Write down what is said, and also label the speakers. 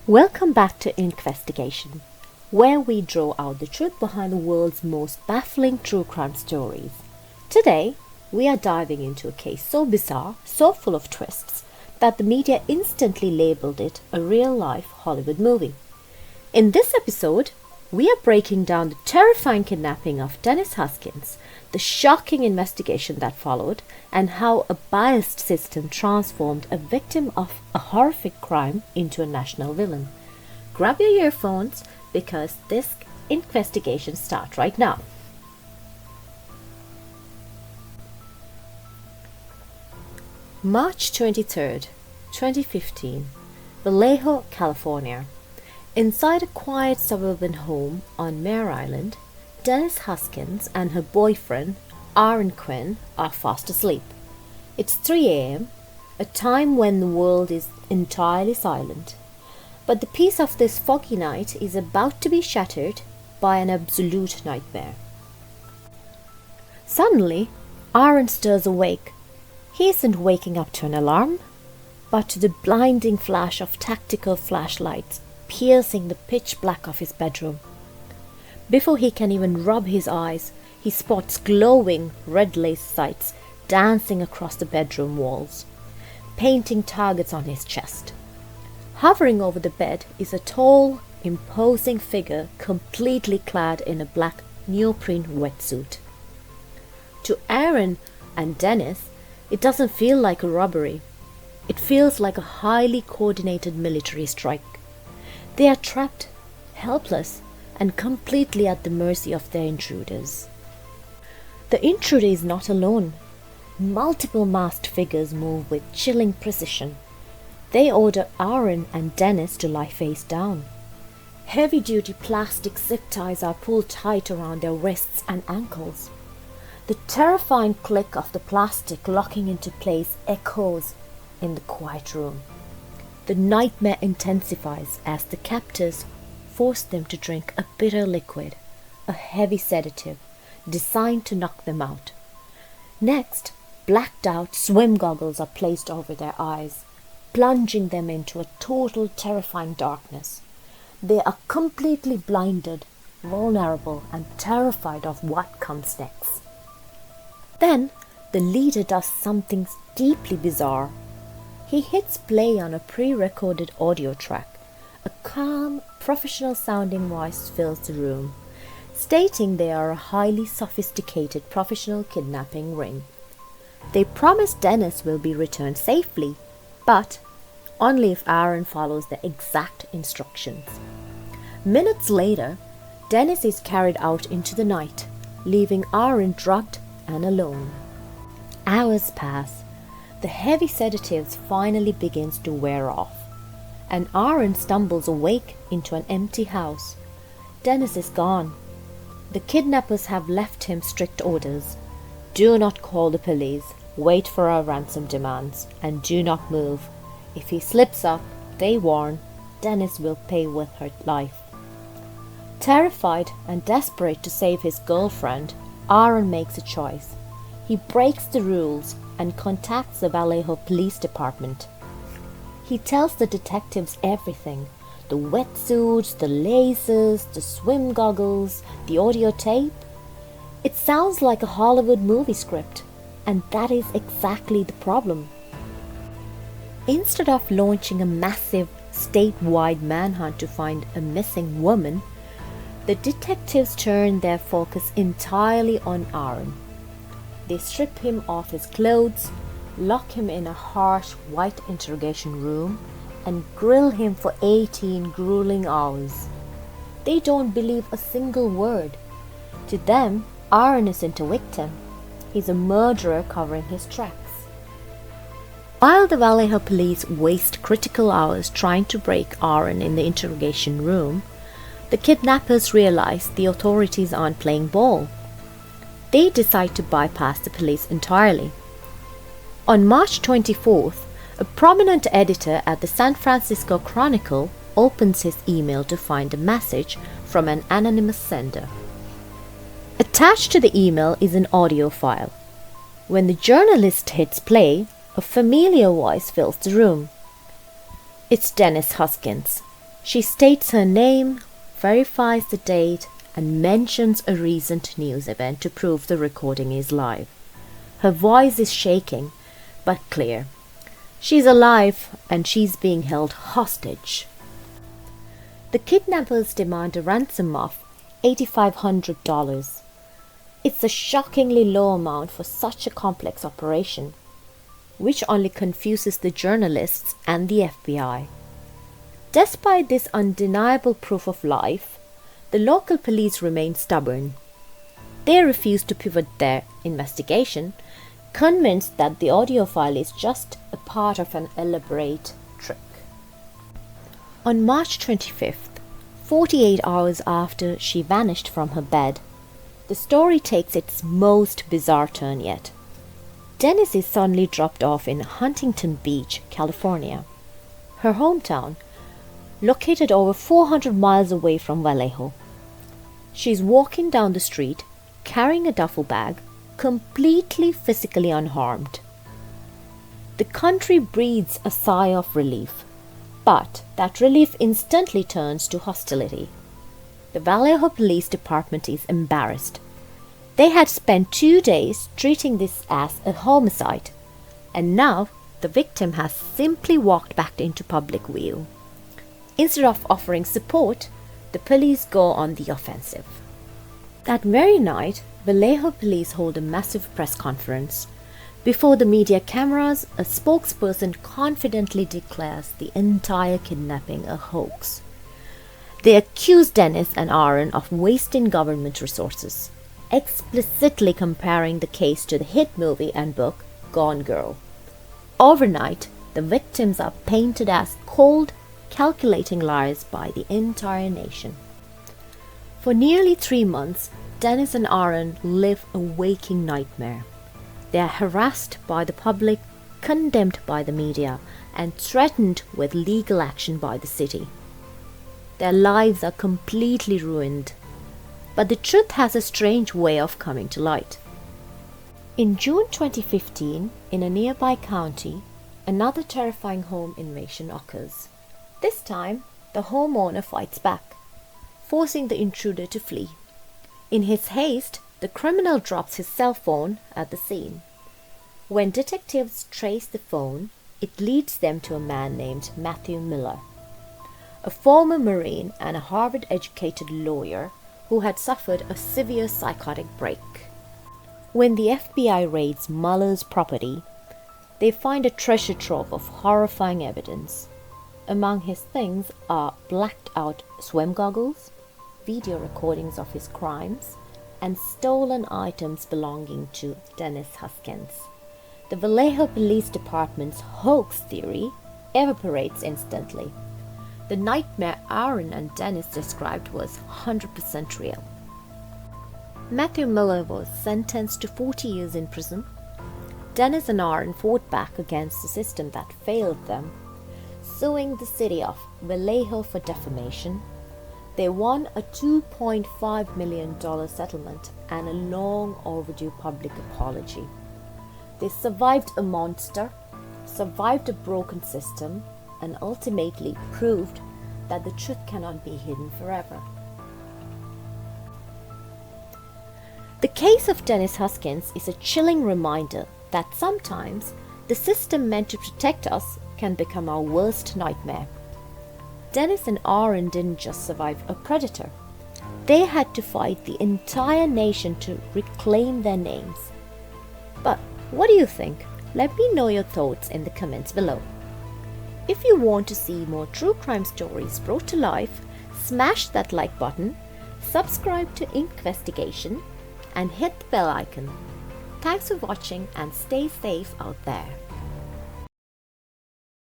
Speaker 1: Welcome back to Inkvestigation, where we draw out the truth behind the world's most baffling true crime stories. Today, we are diving into a case so bizarre, so full of twists, that the media instantly labeled it a real-life Hollywood movie. In this episode, we are breaking down the terrifying kidnapping of Denise Huskins, the shocking investigation that followed, and how a biased system transformed a victim of a horrific crime into a national villain. Grab your earphones because this investigation starts right now. March 23rd, 2015, Vallejo, California. Inside a quiet suburban home on Mare Island, Denise Huskins and her boyfriend, Aaron Quinn, are fast asleep. It's 3 a.m., a time when the world is entirely silent. But the peace of this foggy night is about to be shattered by an absolute nightmare. Suddenly, Aaron stirs awake. He isn't waking up to an alarm, but to the blinding flash of tactical flashlights piercing the pitch black of his bedroom. Before he can even rub his eyes, he spots glowing red lace sights dancing across the bedroom walls, painting targets on his chest. Hovering over the bed is a tall, imposing figure completely clad in a black neoprene wetsuit. To Aaron and Denise, it doesn't feel like a robbery. It feels like a highly coordinated military strike. They are trapped, helpless, and completely at the mercy of their intruders. The intruder is not alone. Multiple masked figures move with chilling precision. They order Aaron and Denise to lie face down. Heavy-duty plastic zip ties are pulled tight around their wrists and ankles. The terrifying click of the plastic locking into place echoes in the quiet room. The nightmare intensifies as the captors force them to drink a bitter liquid, a heavy sedative designed to knock them out. Next, blacked-out swim goggles are placed over their eyes, plunging them into a total terrifying darkness. They are completely blinded, vulnerable, and terrified of what comes next. Then, the leader does something deeply bizarre. He hits play on a pre-recorded audio track. A calm, professional-sounding voice fills the room, stating they are a highly sophisticated professional kidnapping ring. They promise Denise will be returned safely, but only if Aaron follows the exact instructions. Minutes later, Denise is carried out into the night, leaving Aaron drugged and alone. Hours pass. The heavy sedatives finally begins to wear off, and Aaron stumbles awake into an empty house. Denise is gone. The kidnappers have left him strict orders. Do not call the police, wait for our ransom demands, and do not move. If he slips up, they warn, Denise will pay with her life. Terrified and desperate to save his girlfriend, Aaron makes a choice. He breaks the rules and contacts the Vallejo Police Department. He tells the detectives everything: the wetsuits, the laces, the swim goggles, the audio tape. It sounds like a Hollywood movie script, and that is exactly the problem. Instead of launching a massive statewide manhunt to find a missing woman, the detectives turn their focus entirely on Aaron. They strip him of his clothes, lock him in a harsh white interrogation room, and grill him for 18 grueling hours. They don't believe a single word. To them, Aaron isn't a victim. He's a murderer covering his tracks. While the Vallejo police waste critical hours trying to break Aaron in the interrogation room, the kidnappers realize the authorities aren't playing ball. They decide to bypass the police entirely. On March 24th, a prominent editor at the San Francisco Chronicle opens his email to find a message from an anonymous sender. Attached to the email is an audio file. When the journalist hits play, a familiar voice fills the room. It's Denise Huskins. She states her name, verifies the date, and mentions a recent news event to prove the recording is live. Her voice is shaking, but clear. She's alive and she's being held hostage. The kidnappers demand a ransom of $8,500. It's a shockingly low amount for such a complex operation, which only confuses the journalists and the FBI. Despite this undeniable proof of life, the local police remain stubborn. They refuse to pivot their investigation, convinced that the audio file is just a part of an elaborate trick. On March 25th, 48 hours after she vanished from her bed, the story takes its most bizarre turn yet. Denise is suddenly dropped off in Huntington Beach, California, her hometown, located over 400 miles away from Vallejo. She's walking down the street, carrying a duffel bag, completely physically unharmed. The country breathes a sigh of relief, but that relief instantly turns to hostility. The Vallejo Police Department is embarrassed. They had spent 2 days treating this as a homicide, and now the victim has simply walked back into public view. Instead of offering support, the police go on the offensive. That very night, Vallejo police hold a massive press conference. Before the media cameras, a spokesperson confidently declares the entire kidnapping a hoax. They accuse Denise and Aaron of wasting government resources, explicitly comparing the case to the hit movie and book Gone Girl. Overnight, the victims are painted as cold, calculating liars by the entire nation. For nearly 3 months, Denise and Aaron live a waking nightmare. They are harassed by the public, condemned by the media, and threatened with legal action by the city. Their lives are completely ruined. But the truth has a strange way of coming to light. In June 2015, in a nearby county, another terrifying home invasion occurs. This time, the homeowner fights back, forcing the intruder to flee. In his haste, the criminal drops his cell phone at the scene. When detectives trace the phone, it leads them to a man named Matthew Miller, a former Marine and a Harvard-educated lawyer who had suffered a severe psychotic break. When the FBI raids Muller's property, they find a treasure trove of horrifying evidence. Among his things are blacked-out swim goggles, video recordings of his crimes, and stolen items belonging to Denise Huskins. The Vallejo Police Department's hoax theory evaporates instantly. The nightmare Aaron and Denise described was 100% real. Matthew Miller was sentenced to 40 years in prison. Denise and Aaron fought back against the system that failed them, suing the city of Vallejo for defamation. They won a $2.5 million settlement and a long overdue public apology. They survived a monster, survived a broken system, and ultimately proved that the truth cannot be hidden forever. The case of Denise Huskins is a chilling reminder that sometimes the system meant to protect us can become our worst nightmare. Denise and Aaron didn't just survive a predator. They had to fight the entire nation to reclaim their names. But what do you think? Let me know your thoughts in the comments below. If you want to see more true crime stories brought to life, smash that like button, subscribe to Inkvestigation, and hit the bell icon. Thanks for watching and stay safe out there.